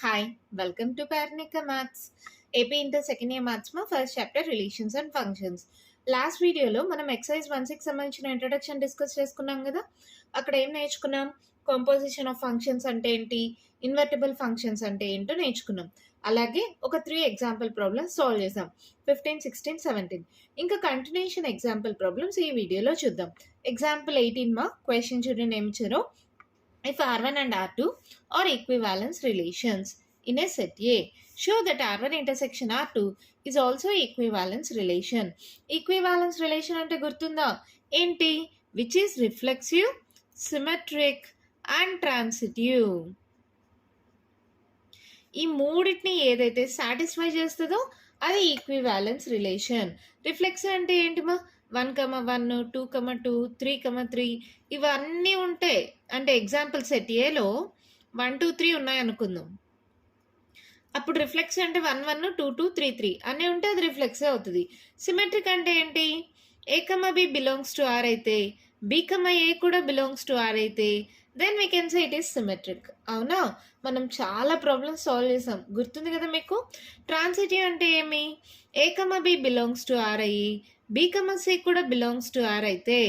Hi, welcome to Paranika Maths. AP Inter second year maths మా first chapter relations and functions. Last వీడియోలో మనం excise 1-6 సంబంధించిన introduction discuss చేసుకున్నాం కదా. అక్కడ ఏం నేర్చుకున్నాం? కాంపోజిషన్ ఆఫ్ ఫంక్షన్స్ అంటే ఏంటి, ఇన్వర్టిబుల్ ఫంక్షన్స్ అంటే ఏంటో నేర్చుకున్నాం. అలాగే ఒక 3 ఎగ్జాంపుల్ ప్రాబ్లమ్స్ సాల్వ్ చేసాం, 15, 16, 17. ఇంకా కంటిన్యూషన్ ఎగ్జాంపుల్ ప్రాబ్లమ్స్ ఈ వీడియోలో చూద్దాం. ఎగ్జాంపుల్ 18 మా క్వశ్చన్ చూడండి ఏమి ఇచ్చారో. If R1 and R2 are equivalence relations in a set A, show that R1 intersection R2 is also equivalence relation. Equivalence relation అంటే గుర్తుందా ఏంటి? Which is reflexive, symmetric and transitive. ఈ మూడింటిని ఏదైతే సాటిస్ఫై చేస్తుందో అది ఈక్వివాలెన్స్ రిలేషన్. రిఫ్లెక్సివ్ అంటే ఏంటిమా? 1,1, 2,2, 3,3 ఇవన్నీ ఉంటాయి. అంటే ఎగ్జాంపుల్ సెట్ ఏలో 1, 2, 3 ఉన్నాయనుకుందాం. అప్పుడు రిఫ్లెక్సివ్ అంటే 1, 1, 2, 2, 3, 3 అన్నీ ఉంటే అది రిఫ్లెక్సివ్ అవుతుంది. సిమెట్రిక్ అంటే ఏంటి? A, B belongs to R అయితే B, A కూడా బిలాంగ్స్ టు ఆర్ అయితే then we can say it is symmetric. అవునా? మనం చాలా ప్రాబ్లమ్స్ సాల్వ్ చేసాం, గుర్తుంది కదా మీకు. ట్రాన్సిటివ్ అంటే ఏమి? A, B belongs to R అయ్యి B, C కూడా బిలాంగ్స్ టు ఆర్ అయితే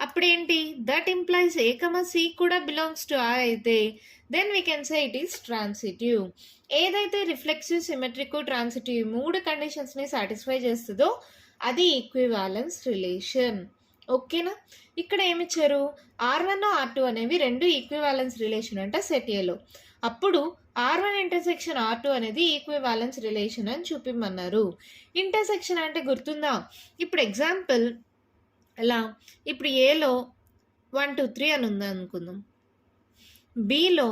అప్పుడేంటి? దట్ ఇంప్లైస్ A, C కూడా బిలాంగ్స్ టు ఆర్ అయితే then we can say it is transitive. ఏదైతే రిఫ్లెక్సివ్, సిమెట్రిక్, ట్రాన్సిటివ్ మూడు కండిషన్స్ని సాటిస్ఫై చేస్తుందో అది ఈక్వివాలెన్స్ రిలేషన్. ఓకేనా? ఇక్కడ ఏమిచ్చారు? R1, R2 అనేవి రెండు ఈక్వివాలెన్స్ రిలేషన్ అంట సెట్ ఏలో. అప్పుడు R1 ఇంటర్సెక్షన్ R2 అనేది ఈక్వివాలెన్స్ రిలేషన్ అని చూపిమన్నారు. ఇంటర్సెక్షన్ అంటే గుర్తుందా? ఇప్పుడు ఎగ్జాంపుల్ ఎలా? ఇప్పుడు ఏలో 1, 2, 3 అని ఉంది అనుకుందాం, బిలో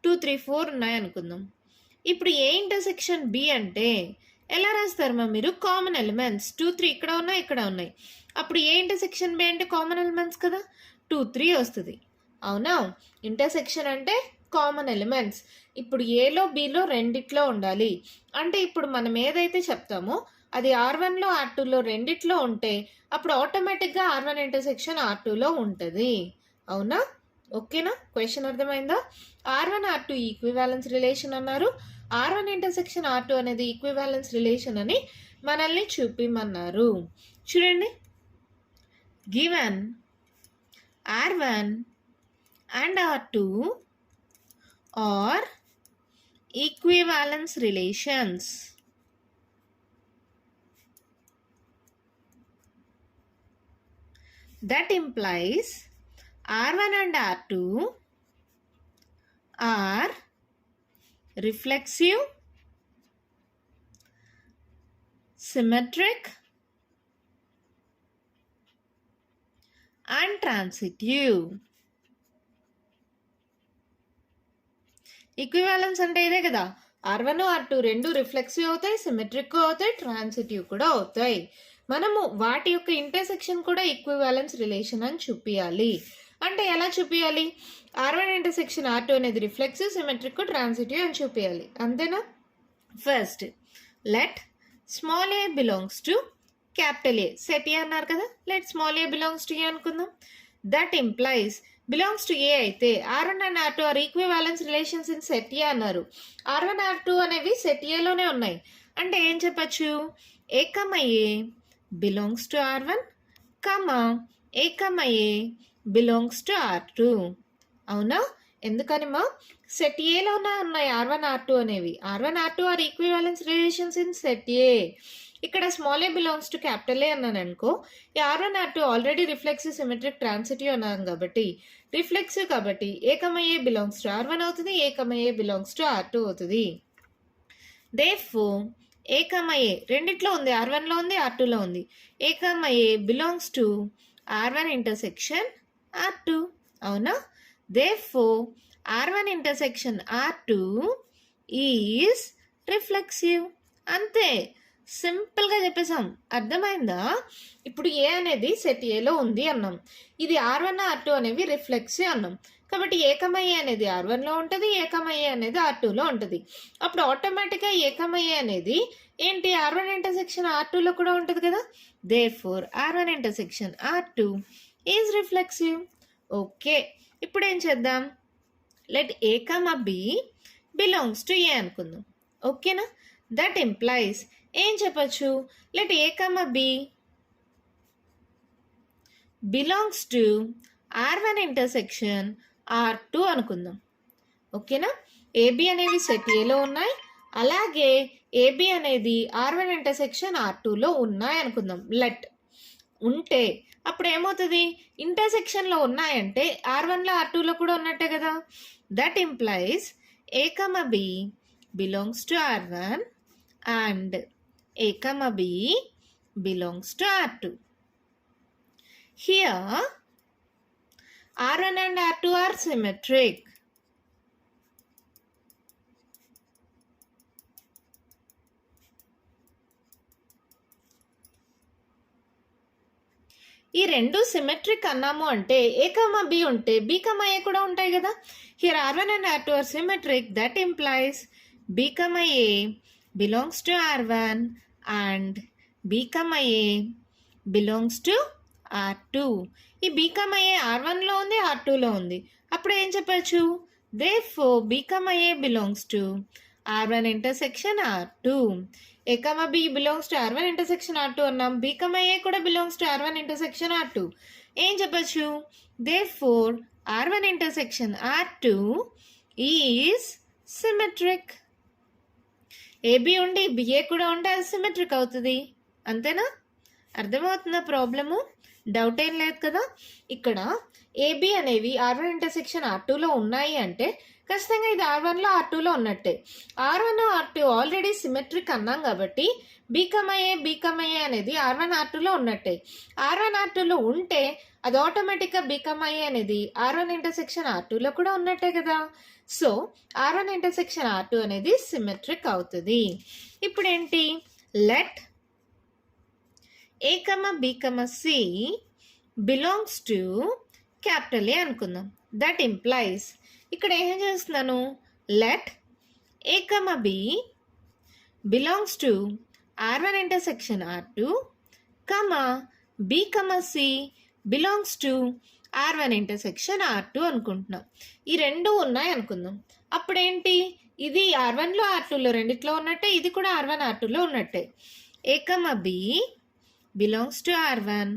2, 3, 4 ఉన్నాయి అనుకుందాం. ఇప్పుడు ఏ ఇంటర్సెక్షన్ బి అంటే ఎలా రాస్తారు మీరు? కామన్ ఎలిమెంట్స్ 2, 3 ఇక్కడ ఉన్నాయి, ఇక్కడ ఉన్నాయి. అప్పుడు ఏ ఇంటర్సెక్షన్ బి అంటే కామన్ ఎలిమెంట్స్ కదా, 2, 3 వస్తుంది. అవునా? ఇంటర్సెక్షన్ అంటే కామన్ ఎలిమెంట్స్. ఇప్పుడు ఏలో బిలో రెండిట్లో ఉండాలి. అంటే ఇప్పుడు మనం ఏదైతే చెప్తామో అది R1లో R2లో రెండిట్లో ఉంటే అప్పుడు ఆటోమేటిక్గా R1 ఇంటర్సెక్షన్ R2లో ఉంటుంది. అవునా? ఓకేనా? క్వశ్చన్ అర్థమైందా? R1, R2 ఈక్వివాలెన్స్ రిలేషన్ అన్నారు. R1 ఇంటర్సెక్షన్ R2 అనేది ఈక్వివాలెన్స్ రిలేషన్ అని మనల్ని చూపిమన్నారు. చూడండి, given R1 and R2 are equivalence relations. That implies R1 and R2 are reflexive, symmetric and transitive. Equivalence అంటే ఇదే కదా. R1, R2 రెండు రిఫ్లెక్సివ్ అవుతాయి, సిమెట్రిక్ అవుతాయి, ట్రాన్సిటివ్ కూడా అవుతాయి. మనము వాటి యొక్క ఇంటర్సెక్షన్ కూడా ఈక్వివాలెన్స్ రిలేషన్ అని చూపించాలి. అంటే ఎలా చూపించాలి? R1 ఇంటర్సెక్షన్ R2 అనేది రిఫ్లెక్సివ్, సిమెట్రిక్, ట్రాన్సిటివ్ అని చూపించాలి. అంతేనా? First let small A belongs to capital A. Set A అన్నారు కదా, let small A belongs to A అనుకుందాం. That implies belongs to A అయితే R1 and R2 are equivalence relations in set A అన్నారు. R1, R2 అనేవి set ఏలోనే ఉన్నాయి. అంటే ఏం చెప్పచ్చు? A, A belongs to R1, A, A belongs to R2. అవునా? ఎందుకనిమా? Set ఏలోనే ఉన్నాయి R1, R2 అనేవి. R1, R2 are equivalence relations in set A. ఇక్కడ small A belongs to capital A అన్నాను అనుకో, ఈ R1, R2 already reflexive, symmetric, transitive అన్నాను కాబట్టి reflexive కాబట్టి A, A belongs to R1 అవుతుంది, A, A belongs to R2 అవుతుంది. Therefore A, A రెండిట్లో ఉంది, R1లో ఉంది, R2లో ఉంది. A, A belongs to R1 intersection R2. అవునా? Therefore R1 intersection R2 is reflexive. అంతే, సింపుల్గా చెప్పేసాం. అర్థమైందా? ఇప్పుడు ఏ అనేది సెట్ ఏలో ఉంది అన్నాం, ఇది R1, R2 అనేవి రిఫ్లెక్సివ్ అన్నాం. కాబట్టి A, A అనేది R1లో ఉంటుంది, A, A అనేది R2లో ఉంటుంది. అప్పుడు ఆటోమేటిక్గా A, A అనేది ఏంటి? R1 ఇంటర్సెక్షన్ R2లో కూడా ఉంటుంది కదా. Therefore R1 intersection R2 is reflexive. Okay, ఇప్పుడు ఏం చేద్దాం? Let A, B belongs to A అనుకుందాం. ఓకేనా? దట్ ఇంప్లైస్ ఏం చెప్పచ్చు, let A comma B belongs to R1 intersection R2 అనుకుందాం. ఓకేనా? ఏబి అనేవి సెట్ ఏలో ఉన్నాయి, అలాగే ఏబి అనేది R1 ఇంటర్సెక్షన్ R2లో ఉన్నాయి అనుకుందాం. లెట్ ఉంటే అప్పుడు ఏమవుతుంది, ఇంటర్సెక్షన్లో ఉన్నాయంటే R1లో R2లో కూడా ఉన్నట్టే కదా. That implies A comma B belongs to R1 and A comma B belongs to R2. Here R1 and R2 are symmetric. ఈ రెండు సిమెట్రిక్ అన్నాము అంటే ఏ కమా బి ఉంటే బి కమా ఏ కూడా ఉంటాయి కదా. Here R1 and R2 are symmetric. That implies B, A belongs to R1 and B, A belongs to R2. ఈ B, A R1లో ఉంది, R2లో ఉంది. అప్పుడు ఏం చెప్పచ్చు, therefore B, A belongs to R1 intersection R2. A, B belongs to R1 intersection R2 అన్నాం. B, A కూడా belongs to R1 intersection R2. ఏం చెప్పచ్చు, therefore R1 intersection R2 is symmetric. AB ఉండి BA కూడా ఉంటే అది సిమెట్రిక్ అవుతుంది. అంతేనా? అర్థమవుతుందా ప్రాబ్లము? డౌట్ ఏం లేదు కదా. ఇక్కడ ఏబి అనేవి R1 ఇంటర్సెక్షన్ R2లో ఉన్నాయి అంటే ఖచ్చితంగా ఇది R1లో R2లో ఉన్నట్టే. R1 R2 ఆల్రెడీ సిమెట్రిక్ అన్నాం కాబట్టి B, A అనేది R1 R2లో ఉన్నట్టే. R1 R2లో ఉంటే అది ఆటోమేటిక్గా B, A అనేది R1 ఇంటర్సెక్షన్ R2లో కూడా ఉన్నట్టే కదా. సో R1 ఇంటర్సెక్షన్ R2 అనేది సిమెట్రిక్ అవుతుంది. ఇప్పుడు ఏంటి, let A, B, C belongs to capital ఏ అనుకుందాం. దట్ ఇంప్లైస్ ఇక్కడ ఏం చేస్తున్నాను, let A, B belongs to R1 intersection R2, B, C belongs to R1 intersection R2 అనుకుంటున్నాం. ఈ రెండు ఉన్నాయి అనుకుందాం. అప్పుడేంటి, ఇది R1లో R2లో రెండిట్లో ఉన్నట్టే, ఇది కూడా R1 R2లో ఉన్నట్టే. A, B belongs to R1,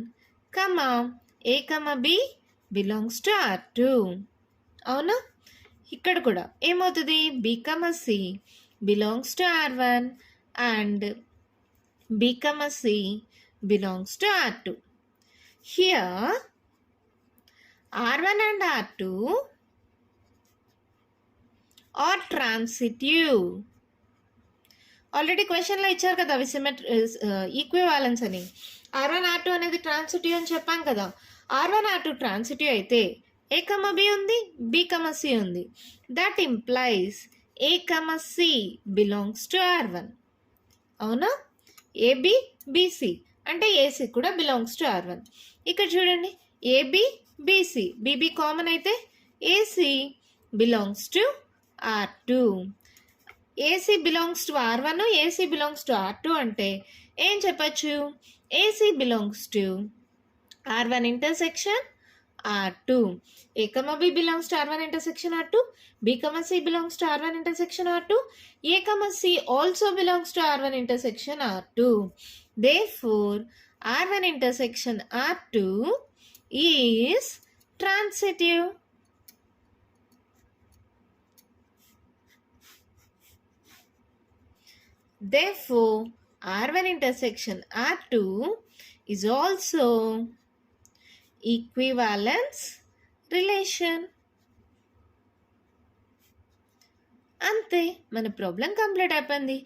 A, B belongs to R2. అవునా? ఇక్కడ కూడా ఏమవుతుంది, B, C belongs to R1 and B, C belongs to R2. Here R1 and R2 are transitive. Already క్వశ్చన్లో ఇచ్చారు కదా అవి ఈక్వివాలెన్స్ అని. R1 R2 అనేది ట్రాన్సిటివ్ అని చెప్పాం కదా. R1 R2 ట్రాన్సిటివ్ అయితే A, B ఉంది, B, C ఉంది. That implies A, C belongs to R1. అవునా? AB, BC అంటే AC కూడా బిలాంగ్స్ టు R1. ఇక్కడ చూడండి, AB, BC, BB కామన్ అయితే AC belongs to R2. AC belongs to R1, AC belongs to R2 అంటే ఏం చెప్పచ్చు, AC belongs to R1 intersection R2. A, B belongs to R1 intersection R2. B, C belongs to R1 intersection R2. A, C also belongs to R1 intersection R2. Therefore, R1 intersection R2 is transitive. Therefore, R1 intersection R2 is also equivalence relation. అంతే, మన problem complete అయిపోయింది.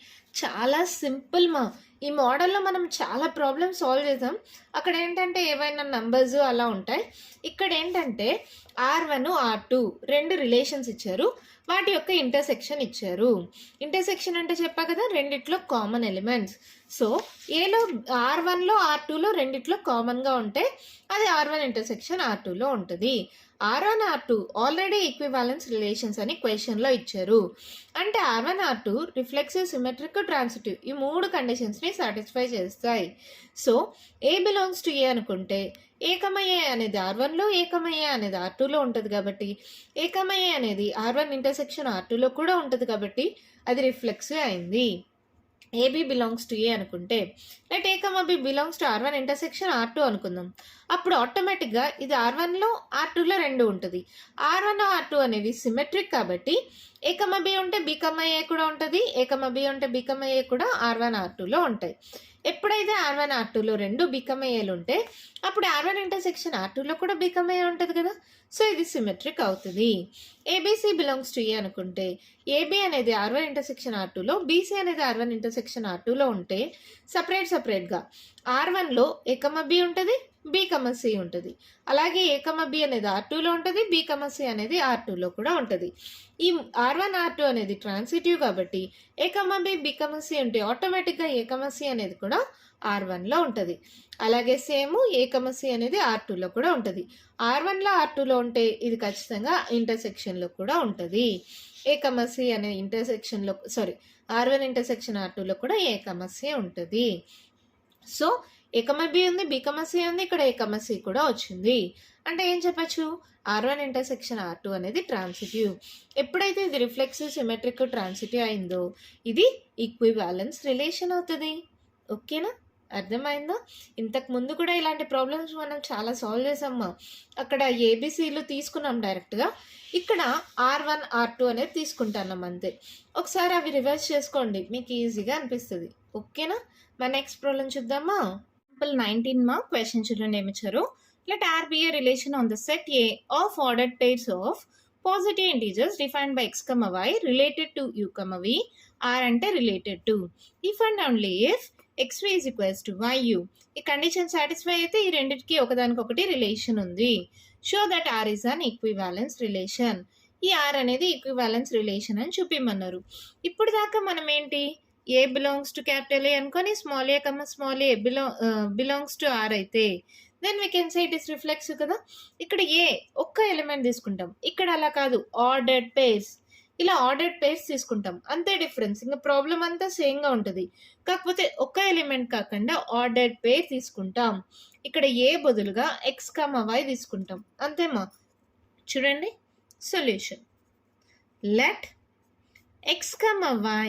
చాలా simple మా. ఈ మోడల్లో మనం చాలా problem solve చేద్దాం. అక్కడ ఏంటంటే ఏవైనా నంబర్స్ అలా ఉంటాయి. ఇక్కడ ఏంటంటే R1, R2 రెండు రిలేషన్స్ ఇచ్చారు, వాటి యొక్క ఇంటర్సెక్షన్ ఇచ్చారు. ఇంటర్సెక్షన్ అంటే చెప్పా కదా, రెండిట్లో కామన్ ఎలిమెంట్స్. సో ఏలో R1లో R2లో రెండిట్లో కామన్గా ఉంటే అది R1 ఇంటర్సెక్షన్ R2లో ఉంటుంది. R1 R2 already equivalence relations అని క్వశ్చన్లో ఇచ్చారు. అంటే R1 R2 reflexive, symmetric, transitive ఈ 3 కండిషన్స్ని సాటిస్ఫై చేస్తాయి. So A belongs to A అనుకుంటే ఏ, ఏ అనేది R1లో, ఏ, ఏ అనేది R2లో ఉంటుంది కాబట్టి ఏ, ఏ అనేది R1 ఇంటర్సెక్షన్ R2లో కూడా ఉంటుంది కాబట్టి అది రిఫ్లెక్సివ్ అయింది. ఏబి బిలాంగ్స్ టు ఏ అనుకుంటే let A, B belongs to R1 intersection R2 అనుకుందాం. అప్పుడు ఆటోమేటిక్గా ఇది R1లో, R2లో రెండు ఉంటుంది. R1 R2 అనేవి సిమెట్రిక్ కాబట్టి ఏ, బి ఉంటే బి, ఏ కూడా ఉంటుంది, ఏ, బి ఉంటే బి, ఏ కూడా R1 R2లో ఉంటాయి. ఎప్పుడైతే R1 R2లో రెండు ఏలు ఉంటే అప్పుడు R1 ఇంటర్సెక్షన్ R2లో కూడా ఏ ఉంటుంది కదా. సో ఇది సిమెట్రిక్ అవుతుంది. ఏబిసి బిలాంగ్స్ టు ఏ అనుకుంటే ఏబి అనేది R1 ఇంటర్సెక్షన్ R2లో, బీసీ అనేది R1 ఇంటర్సెక్షన్ R2లో ఉంటే సపరేట్గా R1లో ఏ, బి ఉంటుంది, బి, సి ఉంటుంది. అలాగే ఏ, బి అనేది R2లో ఉంటుంది, బి, సి అనేది R2లో కూడా ఉంటుంది. ఈ R1 R2 అనేది ట్రాన్సిటివ్ కాబట్టి ఏ, బి, బి, సి ఉంటే ఆటోమేటిక్గా ఏ, సి అనేది కూడా R1లో ఉంటుంది. అలాగే సేమ్ ఏ, సి అనేది R2లో కూడా ఉంటుంది. R1లో R2లో ఉంటే ఇది ఖచ్చితంగా ఇంటర్సెక్షన్లో కూడా ఉంటుంది. ఏ, సి అనే ఇంటర్సెక్షన్లో R1 ఇంటర్సెక్షన్ R2లో కూడా ఏ, సి ఉంటుంది. సో ఏ, బి ఉంది, బి, సి ఉంది, ఇక్కడ ఏ, సి కూడా వచ్చింది. అంటే ఏం చెప్పచ్చు, R1 ఇంటర్సెక్షన్ R2 అనేది ట్రాన్సిటివ్. ఎప్పుడైతే ఇది రిఫ్లెక్సివ్, సిమెట్రిక్, ట్రాన్సిటివ్ అయిందో ఇది ఈక్వివాలెన్స్ రిలేషన్ అవుతుంది. ఓకేనా, అర్థమైందా? ఇంతకు ముందు కూడా ఇలాంటి ప్రాబ్లమ్స్ మనం చాలా సాల్వ్ చేసామ్మా. అక్కడ ఏబిసిలు తీసుకున్నాం డైరెక్ట్గా, ఇక్కడ R1 R2 అనేది తీసుకుంటున్నాం అంతే. ఒకసారి అవి రివర్స్ చేసుకోండి, మీకు ఈజీగా అనిపిస్తుంది. ఓకేనా, మన నెక్స్ట్ ప్రాబ్లం చూద్దామా. ఎగ్జాంపుల్ 19 మా క్వశ్చన్ చూడండి ఏమి ఇచ్చారు. Let R be a relation on the set A of ordered pairs of positive integers defined by x, y related to u, v. R అంటే related to. If and only if xy is equals to yu. ఈ condition satisfy అయితే ఈ రెండింటికి ఒకదానికొకటి relation ఉంది. Show that R is an equivalence relation. ఈ R అనేది equivalence relation అని చూపిమన్నారు. ఇప్పుడు దాకా మనం ఏంటి, A belongs to capital A అనుకొని small A, small A belongs to R అయితే then we can say it is reflexive కదా. ఇక్కడ ఏ ఒక్క ఎలిమెంట్ తీసుకుంటాం, ఇక్కడ అలా కాదు, ఆర్డర్డ్ పేర్స్. ఇలా ఆర్డర్డ్ పేర్స్ తీసుకుంటాం, అంతే డిఫరెన్స్. ఇంకా ప్రాబ్లం అంతా సేమ్గా ఉంటుంది, కాకపోతే ఒక్క ఎలిమెంట్ కాకుండా ఆర్డర్డ్ పేర్ తీసుకుంటాం. ఇక్కడ ఏ బదులుగా ఎక్స్, వై తీసుకుంటాం, అంతేమా. చూడండి solution. Let X, Y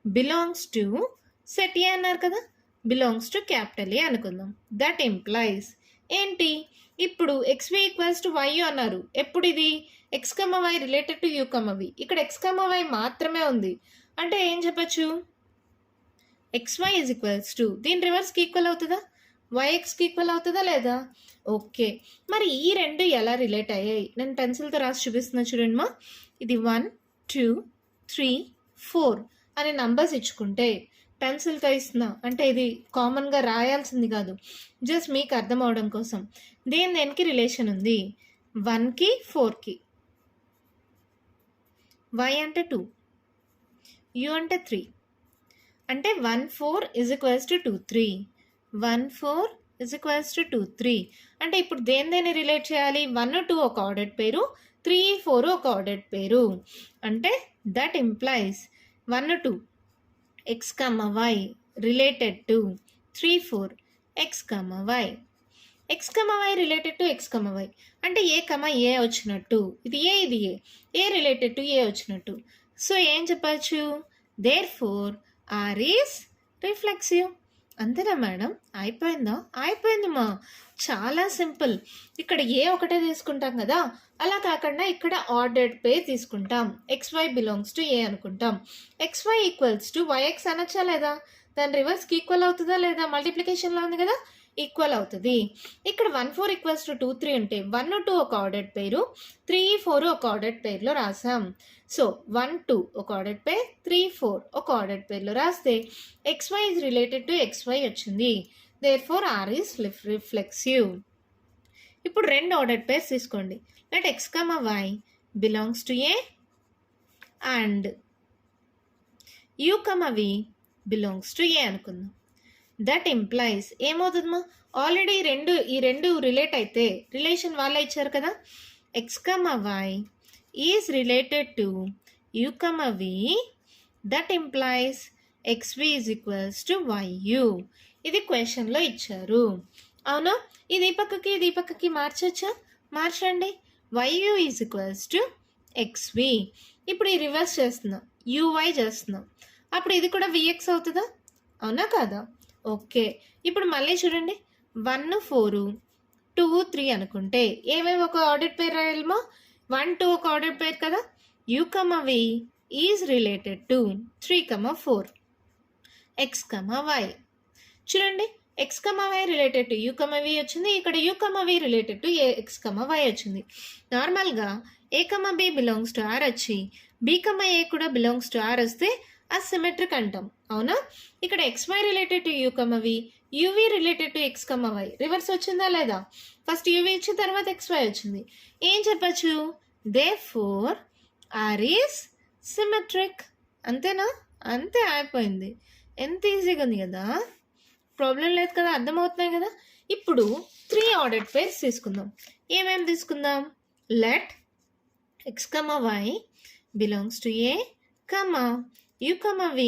belongs to set A అన్నారు కదా, బిలాంగ్స్ టు క్యాపిటల్ ఏ అనుకుందాం. దట్ ఇంప్లైస్ ఏంటి, ఇప్పుడు xy ఈక్వల్స్ టు వై అన్నారు. ఎప్పుడు ఇది X, Y related to U, V. ఇక్కడ ఎక్స్, వై మాత్రమే ఉంది అంటే ఏం చెప్పచ్చు, xy ఈజ్ ఈక్వల్స్ టు దీని రివర్స్కి ఈక్వల్ అవుతుందా, వైఎక్స్కి ఈక్వల్ అవుతుందా లేదా. ఓకే, మరి ఈ రెండు ఎలా రిలేట్ అయ్యాయి, నేను పెన్సిల్తో రాసి చూపిస్తున్నా చూడండి మా. ఇది 1 2 3 4 అనే నంబర్స్ ఇచ్చుకుంటే పెన్సిల్తో ఇస్తున్నా, అంటే ఇది కామన్గా రాయాల్సింది కాదు, జస్ట్ మీకు అర్థం అవడం కోసం. దేనికి రిలేషన్ ఉంది, 1కి 4కి. వై అంటే 2, యూ అంటే 3, అంటే 1 4 is equals to 2 3. 1 4 is equals to 2 3. అంటే ఇప్పుడు దేని రిలేట్ చేయాలి, 1 2 ఒక ఆర్డర్డ్ పేరు, 3 4 ఒక ఆర్డర్డ్ పేరు. అంటే that implies 1 2 x, y related to 3 4 x, y. x, y related to x, y అంటే ఏ, ఏ వచ్చినట్టు. ఇది ఏ రిలేటెడ్ టు ఏ వచ్చినట్టు. సో ఏం చెప్పచ్చు, therefore R is reflexive. అంతేనా మేడం, అయిపోయిందా? అయిపోయింది మా, చాలా సింపుల్. ఇక్కడ ఏ ఒకటే తీసుకుంటాం కదా, అలా కాకుండా ఇక్కడ ఆర్డర్డ్ పేర్ తీసుకుంటాం. xy బిలాంగ్స్ టు ఏ అనుకుంటాం. xy ఈక్వల్స్ టు వైఎక్స్ అనొచ్చా లేదా, దాని రివర్స్కి ఈక్వల్ అవుతుందా లేదా, మల్టిప్లికేషన్లో ఉంది కదా, ఈక్వల్ అవుతుంది. ఇక్కడ 1 4 ఈక్వల్స్ టు 2 3 ఉంటే 1 2 ఒక ఆర్డర్డ్ పేరు, 3 4 ఒక ఆర్డర్డ్ పేర్లో రాసాం. సో 1 2 ఒక ఆర్డర్డ్ పేర్, 3 4 ఒక ఆర్డర్డ్ పేర్లో రాస్తే xy is related to xy వచ్చింది. Therefore R is reflexive. ఇప్పుడు రెండు ఆర్డర్డ్ పేర్స్ తీసుకోండి. Let X, Y belongs to A and U, V belongs to A అనుకుందాం. దట్ ఇంప్లైస్ ఏమవుతుందమ్మా, ఆల్రెడీ ఈ రెండు రిలేట్ అయితే రిలేషన్ వాళ్ళే ఇచ్చారు కదా, x comma y is related to u comma v, that implies xv is equals to yu. ఇది క్వశ్చన్లో ఇచ్చారు. అవునా? ఇది ఈ పక్కకి మార్చచ్చా? మార్చండి. yu is equals to xv. ఇప్పుడు ఈ రివర్స్ చేస్తున్నాం, uy చేస్తున్నాం. అప్పుడు ఇది కూడా vx అవుతుందా? అవునా కాదా? ఓకే. ఇప్పుడు మళ్ళీ చూడండి, 1 4 2 3 అనుకుంటే ఏమేమి ఒక ఆర్డర్ పేర్ రాయాలమో 1 2 ఒక ఆర్డర్ పేర్ కదా. u comma v is related to 3 4 x y. చూడండి, x y related to u v వచ్చింది. ఇక్కడ u v related to x y వచ్చింది. నార్మల్గా a b belongs to r వచ్చి b a కూడా బిలాంగ్స్ టు r వస్తే asymmetric అంటాం. అవునా? ఇక్కడ xy related to u v, uv related to x y. Reverse వచ్చిందా లేదా? ఫస్ట్ uv ఇచ్చిన తర్వాత xy వచ్చింది. ఏం చెప్పచ్చు? therefore r is symmetric. అంతేనా? అంతే, అయిపోయింది. ఎంత ఈజీగా ఉంది కదా, ప్రాబ్లం లేదు కదా, అర్థమవుతున్నాయి కదా. ఇప్పుడు 3 ఆర్డర్డ్ పేర్స్ తీసుకుందాం. ఏమేమి తీసుకుందాం? Let x y belongs to a, u v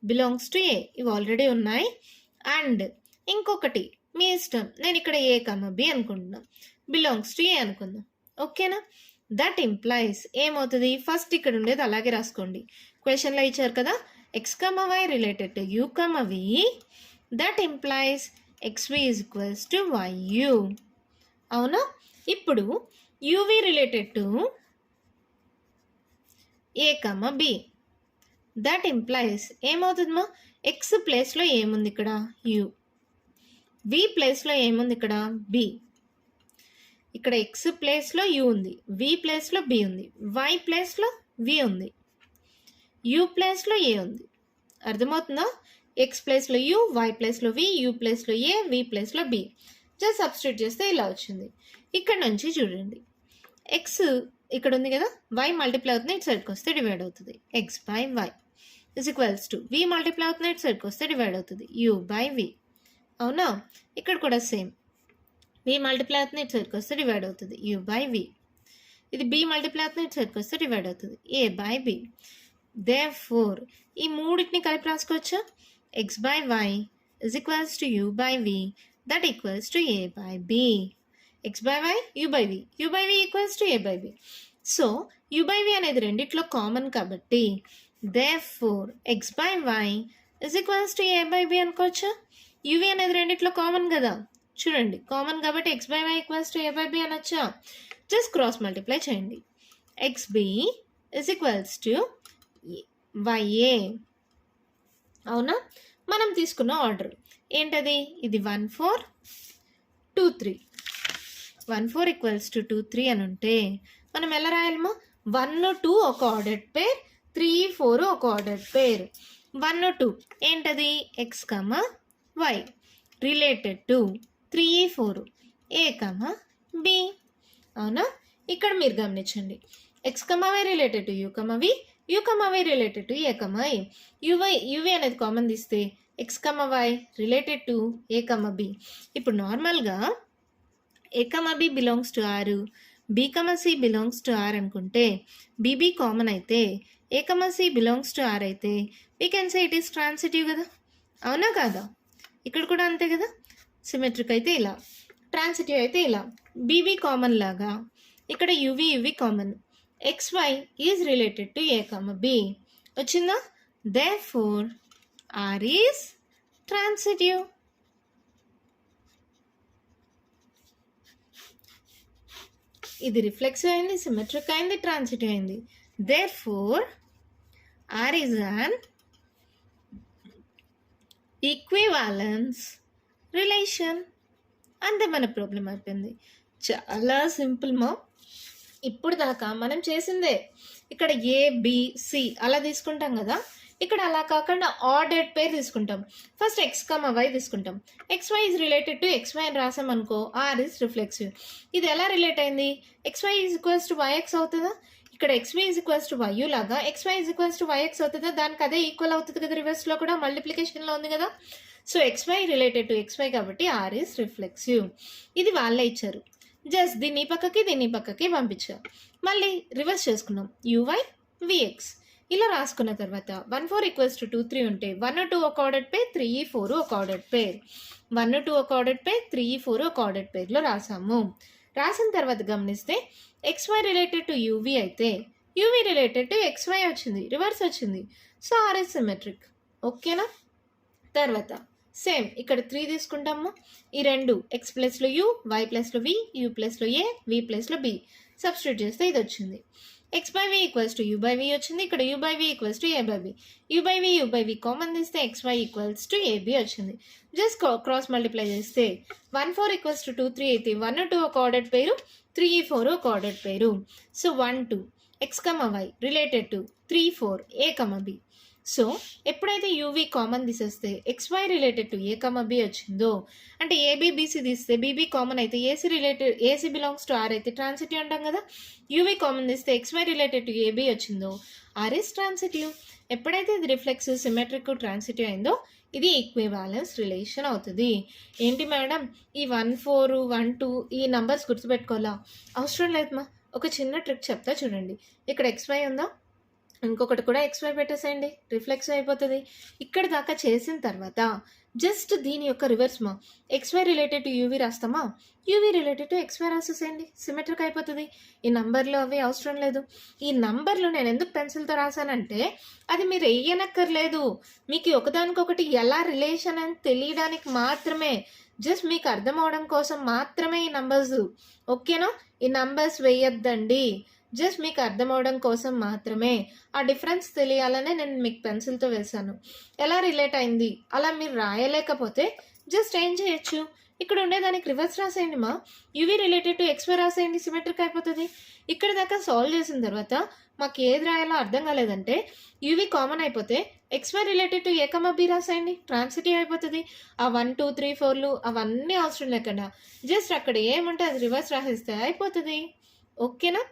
belongs to a. ఇవి ఆల్రెడీ ఉన్నాయి. అండ్ ఇంకొకటి మీ ఇష్టం, నేను ఇక్కడ a b అనుకుంటున్నా, బిలాంగ్స్ టు a అనుకుందాం. ఓకేనా? దట్ ఇంప్లైస్ ఏమవుతుంది? ఫస్ట్ ఇక్కడ ఉండేది అలాగే రాసుకోండి. క్వశ్చన్లో ఇచ్చారు కదా, x y related to u v, that implies xv is equals to yu. అవునా? ఇప్పుడు uv related to a b, that implies ఏమవుతుందమ్మా? x ప్లేస్లో ఏముంది ఇక్కడ? u. v ప్లేస్లో ఏముంది ఇక్కడ? b. ఇక్కడ x ప్లేస్లో u ఉంది, v ప్లేస్లో b ఉంది, y ప్లేస్లో v ఉంది, u ప్లేస్లో a ఉంది. అర్థమవుతుందా? x ప్లేస్లో u, y ప్లేస్లో v, u ప్లేస్లో a, v ప్లేస్లో b. జస్ట్ సబ్స్టిట్యూట్ చేస్తే ఇలా వచ్చింది. ఇక్కడ నుంచి చూడండి, x ఇక్కడ ఉంది కదా, y మల్టిప్లై అవుతుంది, ఇటు సైడ్కి వస్తే డివైడ్ అవుతుంది. x by y is equals to v multiply అవుతుంది, ఇటు సైడ్కి వస్తే డివైడ్ అవుతుంది. u by v. అవునా? ఇక్కడ కూడా సేమ్, v మల్టిప్లై అవుతుంది, ఇటు సైడ్కి వస్తే డివైడ్ అవుతుంది. u by v. ఇది b మల్టిప్లై అవుతుంది, ఇటు సైడ్కి వస్తే డివైడ్ అవుతుంది. a by b. therefore ఈ మూడింటిని కలిపి రాసుకోవచ్చా? x by y is equals to u by v, that equals to a by b. x by y, u by v, u by v equals to a by b. So u by v అనేది రెండిట్లో common కాబట్టి therefore x by y is equals to a by b అనుకోవచ్చా? uv అనేది రెండిట్లో common కదా, చూడండి common కాబట్టి x by y equals to a by b అనొచ్చా? జస్ట్ క్రాస్ మల్టిప్లై చేయండి. xb is equals to ya. అవునా? మనం తీసుకున్న ఆర్డర్ ఏంటది? ఇది 1 4 2 3. 1 4 ఈక్వల్స్ టు 2 3 అని ఉంటే మనం ఎలా రాయాలమో? 1 2 ఒక ఆర్డర్డ్ పేర్, 3 4 ఒక ఆర్డర్డ్ పేర్. 1 2 ఏంటది? x y related to 3 4 a b. అవునా? ఇక్కడ మీరు గమనించండి, x y related to u v, u v related to a i. uv అనేది కామన్ తీస్తే x y related to a b. ఇప్పుడు నార్మల్గా a b belongs to r, b c belongs to r అనుకుంటే bb common అయితే a c belongs to r అయితే we can say it is transitive కదా. అవునా కాదా? ఇక్కడ కూడా అంతే కదా. సిమెట్రిక్ అయితే ఇలా, ట్రాన్సిటివ్ అయితే ఇలా. bb కామన్ లాగా ఇక్కడ uv common. xy is related to a b వచ్చిందా? therefore r is transitive. ఇది రిఫ్లెక్సివ్ అయింది, సిమెట్రిక్ అయింది, ట్రాన్సిటివ్ అయింది. therefore r is an equivalence relation. అంతే, మన ప్రాబ్లం అయిపోయింది. చాలా సింపుల్ మా. ఇప్పుడు దాకా మనం చేసిందే. ఇక్కడ ఏ బి సి అలా తీసుకుంటాం కదా, ఇక్కడ అలా కాకుండా ఆర్డర్డ్ పేర్ తీసుకుంటాం. ఫస్ట్ x y తీసుకుంటాం. xy is related to xy అని రాసాం అనుకో, r ఈజ్ రిఫ్లెక్సివ్. ఇది ఎలా రిలేట్ అయింది? xy is equals to yx అవుతుందా? ఇక్కడ xy is equals to y లాగా xy is equals to yx అవుతుందా? దానికి అదే ఈక్వల్ అవుతుంది కదా, రివర్స్లో కూడా మల్టిప్లికేషన్లో ఉంది కదా. So xy related to xy కాబట్టి r ఈజ్ రిఫ్లెక్సివ్. ఇది వాళ్ళే ఇచ్చారు. జస్ట్ దీన్ని పక్కకి పంపించాం. మళ్ళీ రివర్స్ చేసుకున్నాం. యూవై విఎక్స్ ఇలా రాసుకున్న తర్వాత 1 4 ఈక్వల్స్ టు 2 3 ఉంటే 1 2 ఒక ఆర్డర్ పేర్, 3 4 ఒక ఆర్డర్ పేర్, 1 2 ఒక ఆర్డర్ పేర్, 3 4 ఒక ఆర్డర్ పేర్లో రాసాము. రాసిన తర్వాత గమనిస్తే XY రిలేటెడ్ టు UV అయితే UV రిలేటెడ్ టు XY వచ్చింది, రివర్స్ వచ్చింది. So RS symmetric. ఓకేనా? తర్వాత సేమ్ ఇక్కడ 3 తీసుకుంటాము. ఈ రెండు X ప్లస్లో U, Y ప్లస్లో V, U ప్లస్లో A, V ప్లస్లో B సబ్స్టిట్యూట్ చేస్తే ఇది వచ్చింది. X by V equals to U by V వచ్చింది. ఇక్కడ U by V equals to A by B. U by V common తీస్తే XY ఈక్వల్స్ టు AB వచ్చింది. జస్ట్ క్రాస్ మల్టిప్లై చేస్తే 1 4 equals to 2 3 అయితే 1 2 ఒక ఆర్డర్ పేరు, 3 4 ఒక ఆర్డర్ పేరు. So 1 2 X, Y related to 3 4 A, B. So ఎప్పుడైతే UV common తీసేస్తే XY related to A, B వచ్చిందో, అంటే AB BC తీస్తే BB కామన్ అయితే AC బిలాంగ్స్ టు R అయితే ట్రాన్సిటివ్ అంటాం కదా. యూవీ కామన్ తీస్తే XY రిలేటెడ్ టు AB వచ్చిందో R ఇస్ ట్రాన్సిటివ్. ఎప్పుడైతే ఇది రిఫ్లెక్స్ సిమెట్రిక్ ట్రాన్సిటివ్ అయిందో ఇది ఈక్వివాలెన్స్ రిలేషన్ అవుతుంది. ఏంటి మేడం ఈ 1 4 1 2 ఈ నంబర్స్ గుర్తుపెట్టుకోవాలా? అవసరం లేదమ్మా. ఒక చిన్న ట్రిక్ చెప్తా చూడండి. ఇక్కడ XY ఉందా, ఇంకొకటి కూడా XY పెట్టేసేయండి, రిఫ్లెక్స్ అయిపోతుంది. ఇక్కడ దాకా చేసిన తర్వాత జస్ట్ దీని యొక్క రివర్స్ మా XY రిలేటెడ్ టు UV రాస్తామా, UV రిలేటెడ్ టు XY రాసేసేయండి, సిమెట్రిక్ అయిపోతుంది. ఈ నంబర్లు అవి అవసరం లేదు. ఈ నంబర్లు నేను ఎందుకు పెన్సిల్తో రాశానంటే అది మీరు వేయనక్కర్లేదు, మీకు ఒకదానికొకటి ఎలా రిలేషన్ అని తెలియడానికి మాత్రమే, జస్ట్ మీకు అర్థం అవడం కోసం మాత్రమే ఈ నంబర్స్. ఓకేనా? ఈ నంబర్స్ వేయొద్దండి, జస్ట్ మీకు అర్థం అవడం కోసం మాత్రమే. ఆ డిఫరెన్స్ తెలియాలనే నేను మీకు పెన్సిల్తో వేశాను. ఎలా రిలేట్ అయింది అలా మీరు రాయలేకపోతే జస్ట్ ఏం చేయొచ్చు, ఇక్కడ ఉండేదానికి రివర్స్ రాసేయండి మా, యూవీ రిలేటెడ్ టు XY రాసేయండి, సిమెట్రిక్ అయిపోతుంది. ఇక్కడ దాకా సాల్వ్ చేసిన తర్వాత మాకు ఏది రాయాలో అర్థం కాలేదంటే యూవీ కామన్ అయిపోతే XY related to A, B రాసేయండి, ట్రాన్సిటివ్ అయిపోతుంది. ఆ 1 2 3 4లు అవన్నీ అవసరం లేకుండా జస్ట్ అక్కడ ఏముంటే అది రివర్స్ రాసేస్తే అయిపోతుంది. ఓకేనా?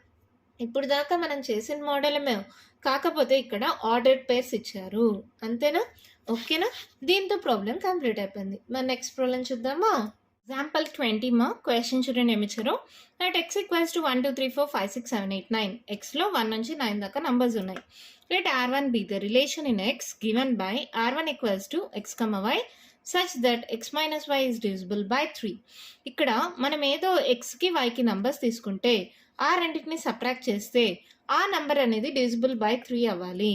ఇప్పుడు దాకా మనం చేసిన మోడలమే, కాకపోతే ఇక్కడ ఆర్డర్డ్ పేర్స్ ఇచ్చారు, అంతేనా? ఓకేనా? దీంతో ప్రాబ్లం కంప్లీట్ అయిపోయింది. మరి నెక్స్ట్ ప్రాబ్లం చూద్దామా? ఎగ్జాంపుల్ 20 మా క్వశ్చన్ చూడండి ఏమి ఇచ్చారు. That X equals to 1 2 3 4 5 6 7 8 9. Xలో 1 నుంచి 9 దాకా నంబర్స్ ఉన్నాయి. Let R1 be the relation in X given by R1 equals to X, Y such that X minus Y is divisible by 3. ఇక్కడ మనం ఏదో Xకి Yకి నంబర్స్ తీసుకుంటే ఆ రెండింటిని సబ్ట్రాక్ట్ చేస్తే ఆ నంబర్ అనేది డివిజిబుల్ బై 3 అవ్వాలి.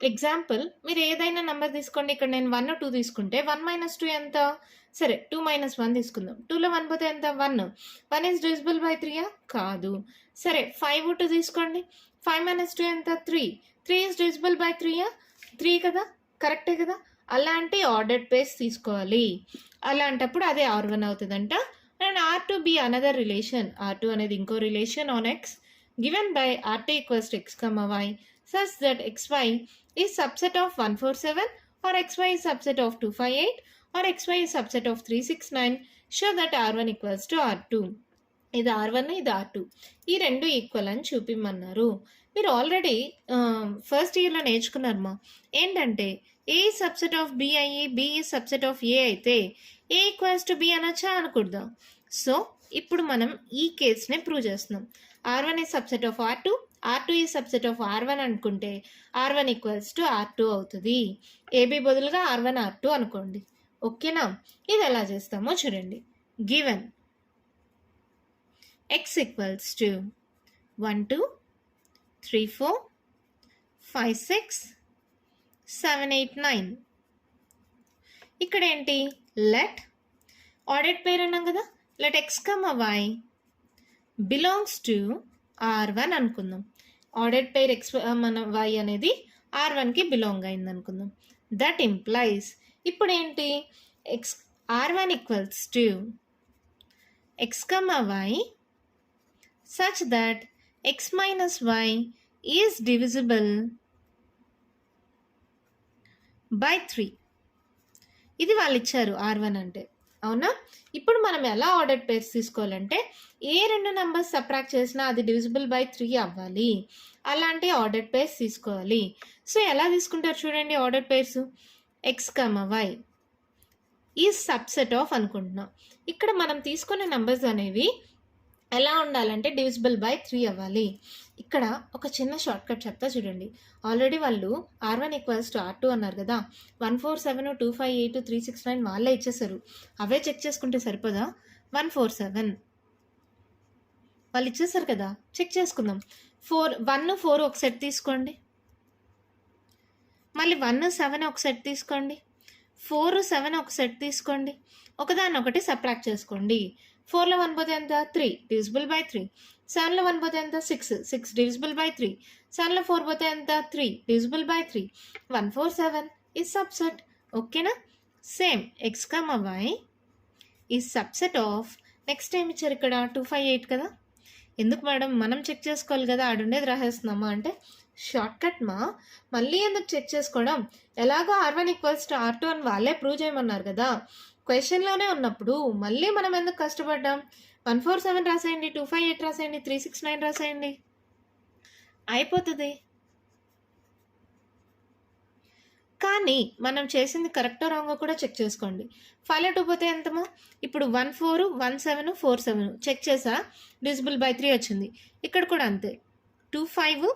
ఎగ్జాంపుల్ మీరు ఏదైనా నంబర్ తీసుకోండి. ఇక్కడ నేను 1 2 తీసుకుంటే 1 - 2 ఎంత? సరే 2 - 1 తీసుకుందాం. 2లో 1 పోతే ఎంత? 1. 1 ఈజ్ డివిజిబుల్ బై 3 కాదు. సరే 5 2 తీసుకోండి. 5 - 2 ఎంత? 3. 3 ఈజ్ డివిజిబుల్ బై 3 3 కదా, కరెక్టే కదా. అలాంటి ఆర్డర్డ్ పేర్స్ తీసుకోవాలి. అలాంటప్పుడు అదే R1 అవుతుందంట. And R2 be another relation. R2 అనేది ఇంకో relation on X given by R2 equals to X, Y such that XY is subset of 1 4 7 or XY is subset of 2 5 8 or XY is subset of 3 6 9. Show that R1 equals to R2. ఇది R1 ఇది R2 ఈ రెండు equal అని చూపిమన్నారు. మీరు already first ఇయర్లో నేర్చుకున్నారమ్మా. ఏంటంటే A is subset of B అయ్యి B is subset of A అయితే A ఈక్వల్స్ టు B అనొచ్చా, అనకూడదా? సో ఇప్పుడు మనం ఈ కేస్ని ప్రూవ్ చేస్తున్నాం. R1 is subset of R2, R2 is subset of R1 అనుకుంటే R1 ఈక్వల్స్ టు R2 అవుతుంది. AB బదులుగా R1 R2 అనుకోండి. ఓకేనా? ఇది ఎలా చేస్తామో చూడండి. Given X equals to 1 2 3 4 5 6 7 8 9. ఇక్కడ ఏంటి? లెట్ ఆర్డర్డ్ పేర్ అన్నాం కదా, let X, Y belongs to R1 అనుకుందాం. ఆర్డర్డ్ పేర్ X మన Y అనేది R1కి బిలాంగ్ అయింది అనుకుందాం. దట్ ఇంప్లైస్ ఇప్పుడు ఏంటి? R1 equals to X, Y such that X minus Y is divisible by 3. ఇది వాళ్ళు ఇచ్చారు R1 అంటే, అవునా? ఇప్పుడు మనం ఎలా ఆర్డర్డ్ పేర్స్ తీసుకోవాలంటే ఏ రెండు నెంబర్స్ సబ్ట్రాక్ట్ చేసినా అది డివిజిబుల్ బై 3 అవ్వాలి. అలాంటి ఆర్డర్డ్ పేర్స్ తీసుకోవాలి. సో ఎలా తీసుకుంటారు చూడండి ఆర్డర్డ్ పేర్స్. X, Y ఈ సబ్సెట్ ఆఫ్ అనుకుంటున్నాం. ఇక్కడ మనం తీసుకునే నెంబర్స్ అనేవి ఎలా ఉండాలంటే డివిజిబుల్ బై 3 అవ్వాలి. ఇక్కడ ఒక చిన్న షార్ట్ కట్ చెప్తా చూడండి. ఆల్రెడీ వాళ్ళు R1 ఈక్వల్స్ టు R2 అన్నారు కదా. 147, 258, 369 వాళ్ళే ఇచ్చేసారు. అవే చెక్ చేసుకుంటే సరిపోదా? 147 వాళ్ళు ఇచ్చేసారు కదా, చెక్ చేసుకుందాం. 1, 4 ఒక సెట్ తీసుకోండి. మళ్ళీ 1, 7 ఒక సెట్ తీసుకోండి. 4, 7 ఒక సెట్ తీసుకోండి. ఒకదాన్ని ఒకటి సబ్ట్రాక్ట్ చేసుకోండి. 4లో 1 పోతే ఎంత? 3 డివిజిబుల్ బై 3. 7లో 1 పోతే ఎంత? 6 డివిజిబుల్ బై 3. 7లో 4 పోతే ఎంత? 3 డివిజిబుల్ బై 3. 147 is subset. ఓకేనా? Same x, y is subset of, next ఏమి ఇచ్చారు ఇక్కడ? 258 కదా. ఎందుకు మేడం, మనం చెక్ చేసుకోవాలి కదా, ఆడుండేది రాసేస్తున్నామా అంటే షార్ట్ కట్ మా. మళ్ళీ ఎందుకు చెక్ చేసుకోవడం? ఎలాగో R1 ఈక్వల్స్ టు R2 అని వాళ్ళే ప్రూవ్ చేయమన్నారు కదా. క్వశ్చన్లోనే ఉన్నప్పుడు మళ్ళీ మనం ఎందుకు కష్టపడ్డాం? 147 రాసేయండి, 258 రాసేయండి, 369 రాసేయండి, అయిపోతుంది. కానీ మనం చేసింది కరెక్టో రాంగో కూడా చెక్ చేసుకోండి. 5లో 2 పోతే ఎంతమో? ఇప్పుడు 1, 4, 1, 7, 4, 7 చెక్ చేసా, డివిజిబుల్ బై 3 వచ్చింది. ఇక్కడ కూడా అంతే. 2, 5,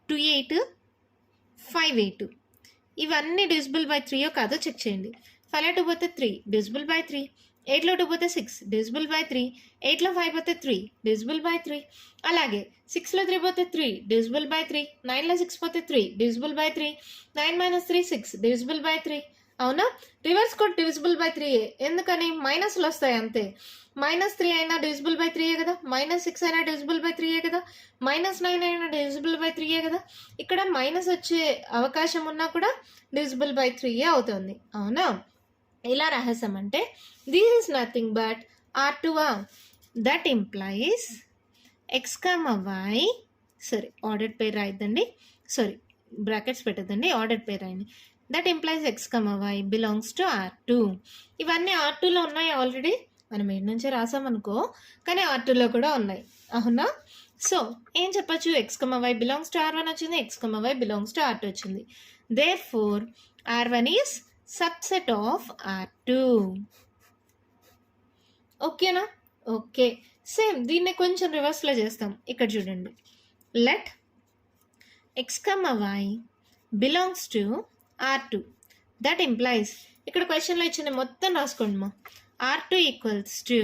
2, 8, 5, 8 ఇవన్నీ డివిజిబుల్ బై 3 కాదో చెక్ చేయండి. 5లో 2 పోతే 3 డివిజిబుల్ బై 3. 8లో 2 పోతే 6 డివిజిబుల్ బై 3. 8లో 5 పోతే 3 డివిజిబుల్ బై 3. అలాగే 6లో 3 పోతే 3 డివిజిబుల్ బై 3. 9లో 6 పోతే 3 డివిజిబుల్ బై 3. 9 - 3 6 divisible by 3. అవునా? రివర్స్ కూడా డివిజిబుల్ బై 3. ఎందుకని? మైనస్లు వస్తాయి అంతే. -3 అయినా డివిజిబుల్ బై 3 కదా, -6 అయినా డివిజిబుల్ బై 3 కదా, -9 అయినా డివిజిబుల్ బై 3 కదా. ఇక్కడ మైనస్ వచ్చే అవకాశం ఉన్నా కూడా డివిజిబుల్ బై 3 అవుతుంది. అవునా? ఇలా రాసామంటే this is nothing but R2. That implies x, y, sorry ordered pair రాయిద్దండి, సారీ బ్రాకెట్స్ పెట్టద్దండి, ఆర్డర్డ్ పేర్ రాయండి. That implies x, y belongs to R2. ఇవన్నీ R2లో ఉన్నాయి ఆల్రెడీ, మనం ఏడు నుంచే రాసామనుకో, కానీ R2లో కూడా ఉన్నాయి. అవునా? సో ఏం చెప్పచ్చు? x, y belongs to R1 వచ్చింది, x, y belongs to R2 వచ్చింది. Therefore R1 is subset of R2. ఓకేనా? ఓకే. సేమ్ దీన్ని కొంచెం రివర్స్లో చేస్తాం. ఇక్కడ చూడండి, let x, y belongs to R2. That implies, ఇక్కడ క్వశ్చన్లో ఇచ్చిన మొత్తం రాసుకోండి మా. R2 equals to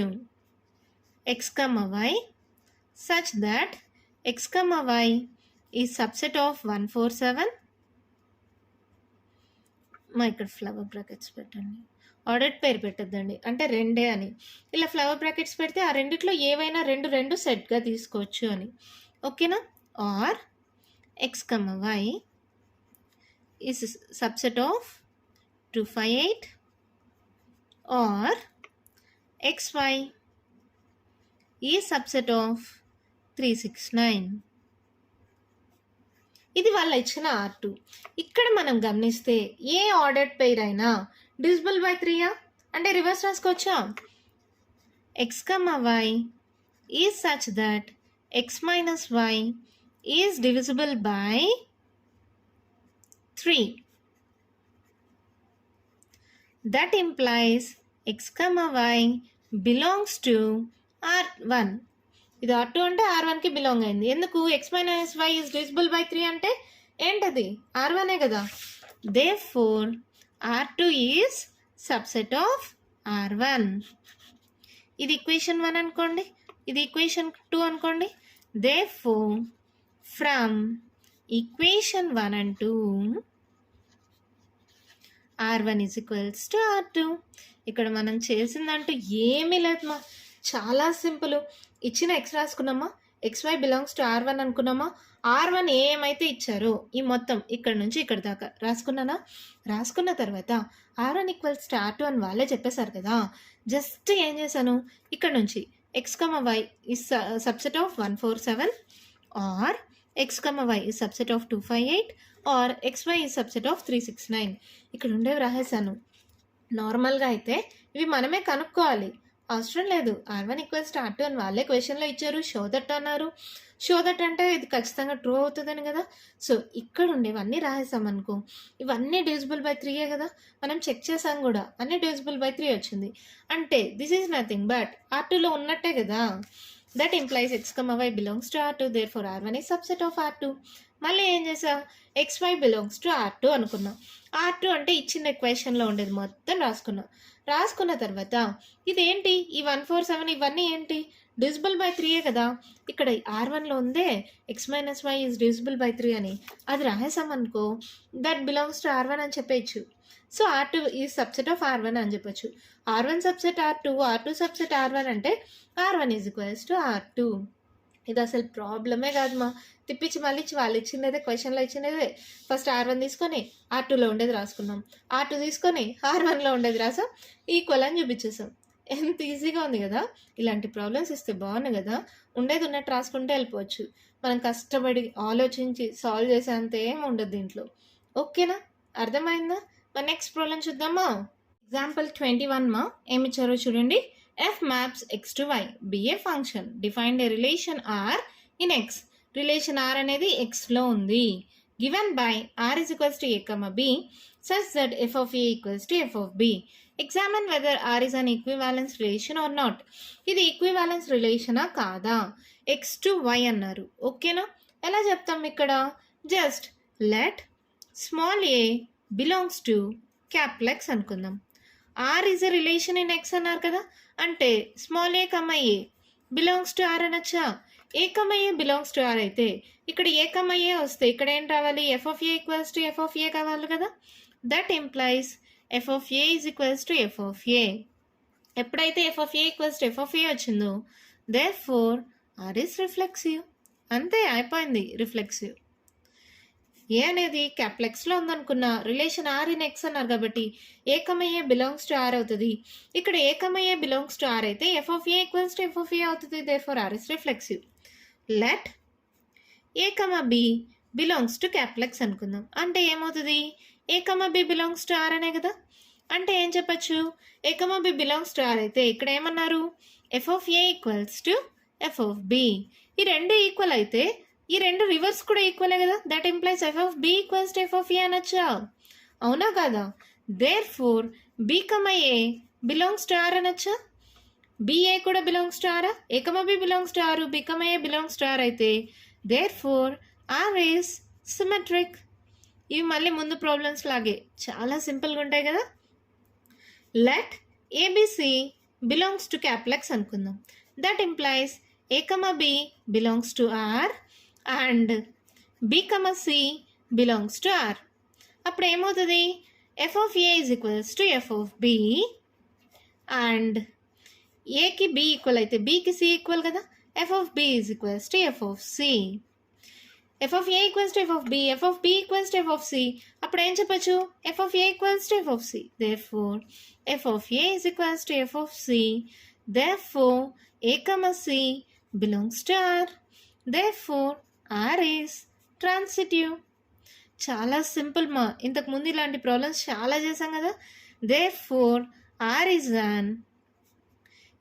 x, y such that x, y is subset of 147. మా ఇక్కడ ఫ్లవర్ బ్రాకెట్స్ పెట్టండి, ఆర్డర్డ్ పేరు పెట్టద్దండి, అంటే రెండే అని. ఇలా ఫ్లవర్ బ్రాకెట్స్ పెడితే ఆ రెండిట్లో ఏవైనా రెండు సెట్గా తీసుకోవచ్చు అని. ఓకేనా? R x, y is subset of 258 or xy is subset of 369. ఇది వాళ్ళ ఇచ్చిన R2. ఇక్కడ మనం గమనిస్తే ఏ ఆర్డర్డ్ పెయిర్ అయినా డివిజిబుల్ బై 3 అంటే రివర్స్ రాసుకోవచ్చా? x, y is such that x - y is divisible by 3. That implies x, y belongs to R1. ఇది R2 అంటే R1కి బిలాంగ్ అయింది. ఎందుకు? x - y is divisible by 3 అంటే ఏంటది? R1 కదా. Therefore R2 is subset of R1. ఇది equation 1 అనుకోండి, ఇది ఈక్వేషన్ 2 అనుకోండి. Therefore from equation 1 and 2 R1 is equals to R2. ఇక్కడ మనం చేసిందంటూ ఏమీ లేదు మా, చాలా సింపుల్. ఇచ్చిన x రాసుకున్నామా, xy belongs to R1 అనుకున్నామా, R1 ఏమైతే ఇచ్చారో ఈ మొత్తం ఇక్కడ నుంచి ఇక్కడ దాకా రాసుకున్నానా? రాసుకున్న తర్వాత R1 ఈక్వల్స్ టు R2 అని వాళ్ళే చెప్పేశారు కదా. జస్ట్ ఏం చేశాను, ఇక్కడ నుంచి x, y is subset of 147 R x, y is subset of 258 R xy is subset of 369 ఇక్కడ ఉండేవి రాసేసాను. నార్మల్గా అయితే ఇవి మనమే కనుక్కోవాలి, అవసరం లేదు. R1 ఈక్వల్స్ టు R2 అని వాళ్ళే క్వశ్చన్లో ఇచ్చారు, షో దట్ అన్నారు. షో దట్ అంటే ఇది ఖచ్చితంగా ట్రూ అవుతుందని కదా. సో ఇక్కడ ఉండేవన్నీ రాసేసామనుకో, ఇవన్నీ డివిజిబుల్ బై 3 కదా. మనం చెక్ చేసాం కూడా, అన్నీ డివిజిబుల్ బై 3 వచ్చింది. అంటే దిస్ ఈజ్ నథింగ్ బట్ R2లో ఉన్నట్టే కదా. That implies x, y belongs to R2, therefore R1 is subset of R2. మళ్ళీ ఏం చేసా, XY బిలాంగ్స్ టు R2 అనుకున్నాం. R2 అంటే ఇచ్చిన ఎక్వేషన్లో ఉండేది మొత్తం రాసుకున్న తర్వాత ఇదేంటి, ఈ 1, 4, 7 ఇవన్నీ ఏంటి, డివిజిబుల్ బై 3 కదా. ఇక్కడ R1లో ఉందే x minus y is divisible by 3 అని, అది రాసామనుకో దట్ బిలాంగ్స్ టు R1 అని చెప్పచ్చు. So R2 is subset of R1 అని చెప్పచ్చు. R1 subset R2, R2 subset R1 అంటే R1 is equals to R2. ఇది అసలు ప్రాబ్లమే కాదు మా, తిప్పించి మళ్ళీ వాళ్ళు ఇచ్చినదే, క్వశ్చన్లో ఇచ్చినదే. ఫస్ట్ R1 తీసుకొని R2లో ఉండేది రాసుకున్నాం, R2 తీసుకొని R1లో ఉండేది రాసాం, ఈక్వల్ అని చూపించేసాం. ఎంత ఈజీగా ఉంది కదా. ఇలాంటి ప్రాబ్లమ్స్ ఇస్తే బాగుంది కదా, ఉండేది ఉన్నట్టు రాసుకుంటే వెళ్ళిపోవచ్చు. మనం కష్టపడి ఆలోచించి సాల్వ్ చేసేంత ఏం ఉండదు దీంట్లో. ఓకేనా, అర్థమైందా? మరి నెక్స్ట్ ప్రాబ్లం చూద్దామా. ఎగ్జాంపుల్ 21 మా ఏమి ఇచ్చారో చూడండి. f maps x to y be a function defined a relation r in x. Relation r అనేది xలో ఉంది. Given by r is equals to a, b such that f of a equals to f of b. Examine whether r is an equivalence relation or not. ఇది equivalence రిలేషనా కాదా, x to y అన్నారు. ఓకేనా, ఎలా చెప్తాం ఇక్కడ, just let small a belongs to capital x అనుకుందాం. r is a relation in x అన్నారు కదా, అంటే small A comma A belongs to R అనొచ్చా. A comma A belongs to R అయితే ఇక్కడ ఏ కమ్మ ఏ వస్తే ఇక్కడ ఏం రావాలి, F of A equals to F of A కావాలి కదా. That implies F of A is equals to F of A. ఎప్పుడైతే F of A equals to F of A వచ్చిందో దేర్ఫోర్ ఆర్ ఈస్ రిఫ్లెక్సివ్. అంతే, అయిపోయింది reflexive. ఏ అనేది capital ఎక్స్లో ఉందనుకున్న, relation R in X అన్నారు కాబట్టి ఏ comma A belongs to R అవుతుంది. ఇక్కడ A comma A belongs to R అయితే F of A equals to F of ఏ అవుతుంది. Therefore R is reflexive. Let A comma B belongs to capital X అనుకుందాం. అంటే ఏమవుతుంది, A comma B belongs to R అనే కదా. అంటే ఏం చెప్పచ్చు, A comma B belongs to R అయితే ఇక్కడ ఏమన్నారు, F of A equals to F of B. ఈ రెండు ఈక్వల్ అయితే ఈ రెండు రివర్స్ కూడా ఈక్వలే కదా. That implies F of B equals to F of a అనొచ్చా, అవునా కాదా. Therefore b comma A belongs to R అనొచ్చా. బిఏ కూడా belongs to R, a comma B belongs to R, b comma A belongs to R అయితే therefore R is symmetric. ఇవి మళ్ళీ ముందు problems లాగే చాలా సింపుల్గా ఉంటాయి కదా. Let a b c belongs to capital X అనుకుందాం. That implies A comma B belongs to R and B comma C belongs to R. అప్పుడు ఏమవుతుంది, f of A is equals to F of B and ఏకి B equal అయితే బికి C equal కదా. F of B is equals to F of C. F of A equals to F of B, f of B equals to F of C. అప్పుడు ఏం చెప్పచ్చు, f of A equals to F of C. Therefore f of A is equals to F of C. Therefore A comma C belongs to R. Therefore R is transitive. చాలా simple మా, ఇంతకు ముందు ఇలాంటి problems చాలా చేసాం కదా. Therefore R is an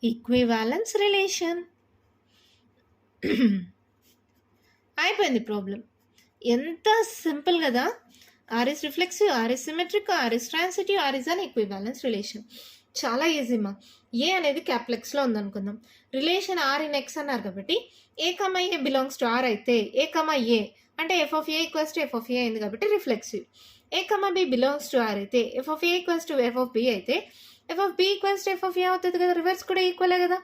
equivalence relation. అయిపోయింది problem. ఎంత సింపుల్ కదా. R is reflexive, R is symmetric, R is transitive, R is an equivalence relation. చాలా ఈజీ మా. ఏ అనేది క్యాపిటల్ ఎక్స్లో ఉందనుకుందాం. రిలేషన్ ఆర్ ఇన్ ఎక్స్ అన్నారు కాబట్టి ఏ comma A belongs to R అయితే ఏ కమ ఏ అంటే f of A equals to F of a అయింది కాబట్టి reflexive. A comma B belongs to R అయితే F of A equals to F of b అయితే F of B equals to F of ఏ అవుతుంది కదా. Reverse కూడా ఈక్వలే కదా.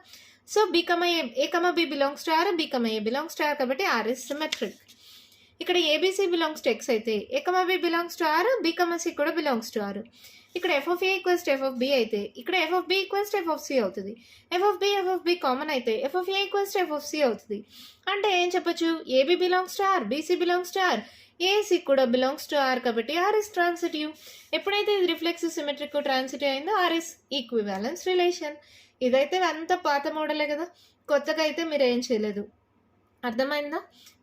So b comma a comma B belongs to R, b comma A belongs to are కాబట్టి R is symmetric. ఇక్కడ a b c belongs to X అయితే a comma B belongs to R, b comma c కూడా belongs to R. ఇక్కడ f of A equals to F of b అయితే ఇక్కడ f of B equals to F of c అవుతుంది. F of b common అయితే F of A equals to F of c అవుతుంది. అంటే ఏం చెప్పచ్చు, a b belongs to R, b c belongs to R, AC కూడా belongs to are కాబట్టి R is transitive. ఎప్పుడైతే ఇది రిఫ్లెక్సివ్, సిమెట్రిక్, ట్రాన్సిటివ్ అయిందో ఆర్ ఇస్ ఈక్వివాలెన్స్ రిలేషన్. ఇదైతే అంత పాత మోడలే కదా, కొత్తగా అయితే మీరు ఏం చేయలేదు. అర్థమైందా?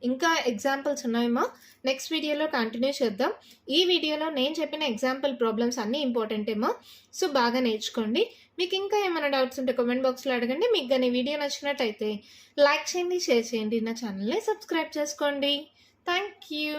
ఇంకా ఎగ్జాంపుల్స్ ఉన్నాయేమో, నెక్స్ట్ వీడియోలో కంటిన్యూ చేద్దాం. ఈ వీడియోలో నేను చెప్పిన ఎగ్జాంపుల్ ప్రాబ్లమ్స్ అన్నీ ఇంపార్టెంట్ ఏమో, సో బాగా నేర్చుకోండి. మీకు ఇంకా ఏమైనా డౌట్స్ ఉంటే కామెంట్ బాక్స్‌లో అడగండి. మీకు గాని వీడియో నచ్చినట్టయితే లైక్ చేయండి, షేర్ చేయండి. నా ఛానెల్‌ని సబ్స్క్రైబ్ చేసుకోండి. Thank you.